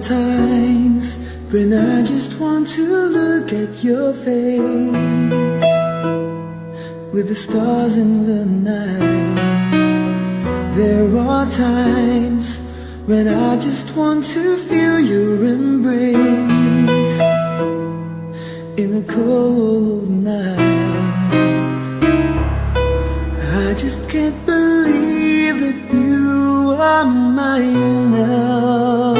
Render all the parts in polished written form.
times when I just want to look at your face with the stars in the night. There are times when I just want to feel your embrace in a cold night. I just can't believe that you are mine now.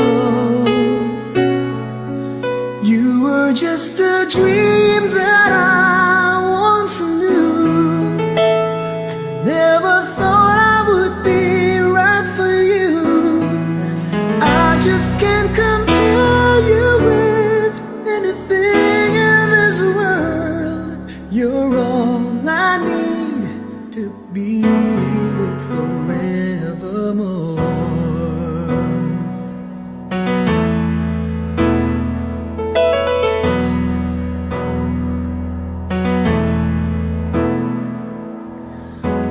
You were just a dream that I once knew. I never thought I would be right for you. I just can't compare you with anything in this world. You're all I need to be with forevermore.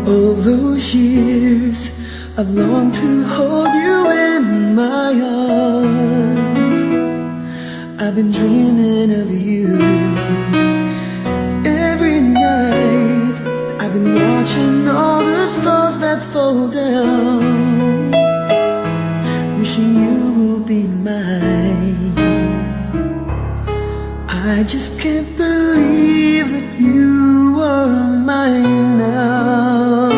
All those years I've longed to hold you in my arms. I've been dreaming of you every night. I've been watching all the stars that fall down, wishing you will be mine. I just can't believe that you are mine now.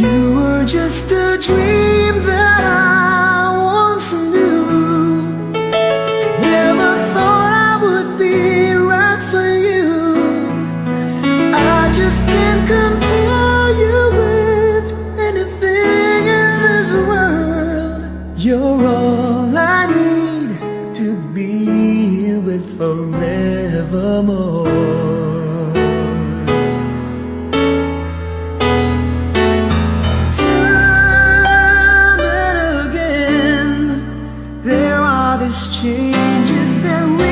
You were just a dream that I once knew. Never thought I would be right for you. I just can't compare you with anything in this world. You're all I need to be with forevermore. Time and again, there are these changes that we